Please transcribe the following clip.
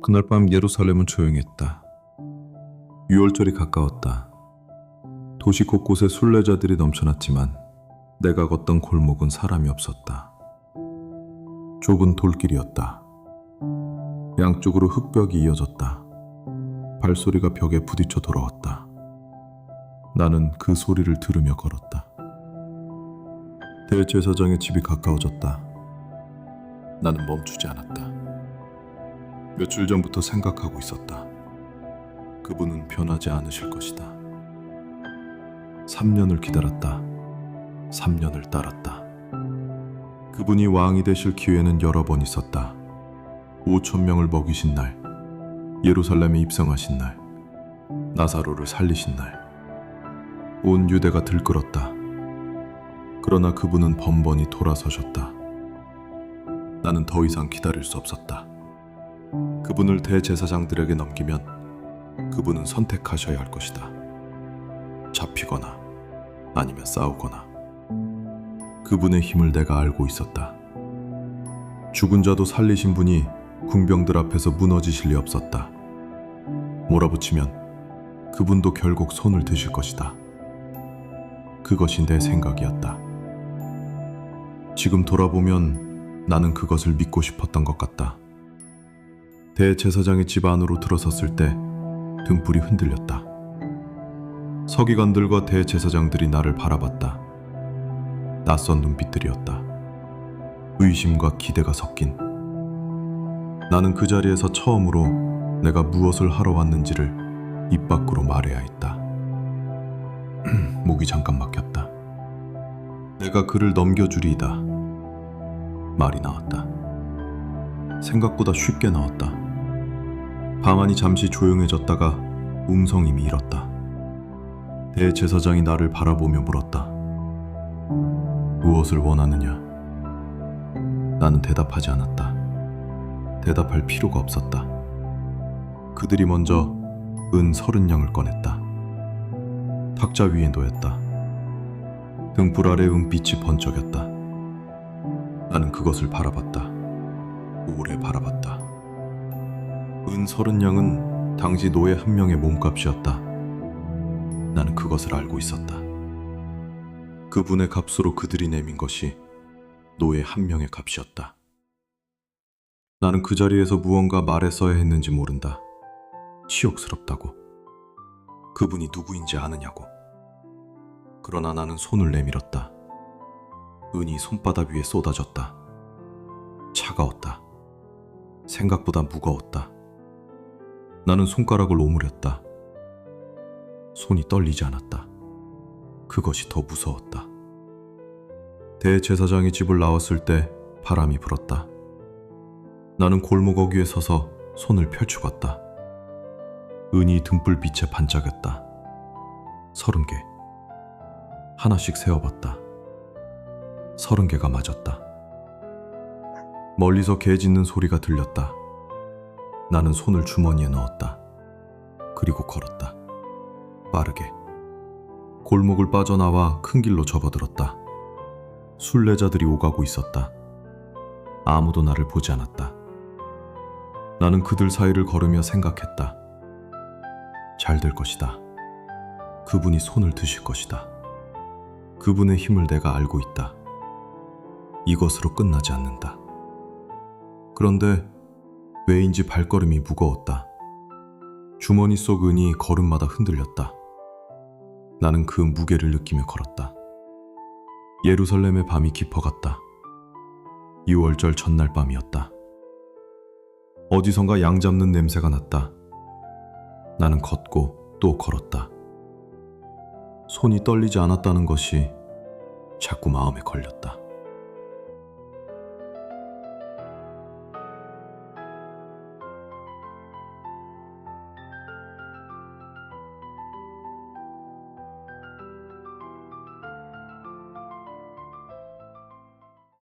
그날 밤 예루살렘은 조용했다. 6월절이 가까웠다. 도시 곳곳에 순례자들이 넘쳐났지만 내가 걷던 골목은 사람이 없었다. 좁은 돌길이었다. 양쪽으로 흙벽이 이어졌다. 발소리가 벽에 부딪혀 돌아왔다. 나는 그 소리를 들으며 걸었다. 대제사장의 집이 가까워졌다. 나는 멈추지 않았다. 며칠 전부터 생각하고 있었다. 그분은 변하지 않으실 것이다. 3년을 기다렸다. 3년을 따랐다. 그분이 왕이 되실 기회는 여러 번 있었다. 5,000명을 먹이신 날, 예루살렘에 입성하신 날, 나사로를 살리신 날, 온 유대가 들끓었다. 그러나 그분은 번번이 돌아서셨다. 나는 더 이상 기다릴 수 없었다. 그분을 대제사장들에게 넘기면 그분은 선택하셔야 할 것이다. 잡히거나 아니면 싸우거나. 그분의 힘을 내가 알고 있었다. 죽은 자도 살리신 분이 궁병들 앞에서 무너지실 리 없었다. 몰아붙이면 그분도 결국 손을 드실 것이다. 그것이 내 생각이었다. 지금 돌아보면 나는 그것을 믿고 싶었던 것 같다. 대제사장의 집 안으로 들어섰을 때 등불이 흔들렸다. 서기관들과 대제사장들이 나를 바라봤다. 낯선 눈빛들이었다. 의심과 기대가 섞인. 나는 그 자리에서 처음으로 내가 무엇을 하러 왔는지를 입 밖으로 말해야 했다. 목이 잠깐 막혔다. 내가 그를 넘겨주리이다. 말이 나왔다. 생각보다 쉽게 나왔다. 밤하니 잠시 조용해졌다가 음성이 밀었다. 대제사장이 나를 바라보며 물었다. 무엇을 원하느냐? 나는 대답하지 않았다. 대답할 필요가 없었다. 그들이 먼저 은 30냥을 꺼냈다. 탁자 위에 놓였다. 등불 아래 은빛이 번쩍였다. 나는 그것을 바라봤다. 오래 바라봤다. 은 30냥은 당시 노예 한 명의 몸값이었다. 나는 그것을 알고 있었다. 그분의 값으로 그들이 내민 것이 노예 한 명의 값이었다. 나는 그 자리에서 무언가 말했어야 했는지 모른다. 치욕스럽다고. 그분이 누구인지 아느냐고. 그러나 나는 손을 내밀었다. 은이 손바닥 위에 쏟아졌다. 차가웠다. 생각보다 무거웠다. 나는 손가락을 오므렸다. 손이 떨리지 않았다. 그것이 더 무서웠다. 대제사장이 집을 나왔을 때 바람이 불었다. 나는 골목 어귀에 서서 손을 펼쳐갔다. 은이 등불빛에 반짝였다. 30개. 하나씩 세어봤다. 30개가 맞았다. 멀리서 개 짖는 소리가 들렸다. 나는 손을 주머니에 넣었다. 그리고 걸었다. 빠르게. 골목을 빠져나와 큰 길로 접어들었다. 순례자들이 오가고 있었다. 아무도 나를 보지 않았다. 나는 그들 사이를 걸으며 생각했다. 잘 될 것이다. 그분이 손을 드실 것이다. 그분의 힘을 내가 알고 있다. 이것으로 끝나지 않는다. 그런데 왜인지 발걸음이 무거웠다. 주머니 속 은이 걸음마다 흔들렸다. 나는 그 무게를 느끼며 걸었다. 예루살렘의 밤이 깊어갔다. 6월절 전날 밤이었다. 어디선가 양 잡는 냄새가 났다. 나는 걷고 또 걸었다. 손이 떨리지 않았다는 것이 자꾸 마음에 걸렸다.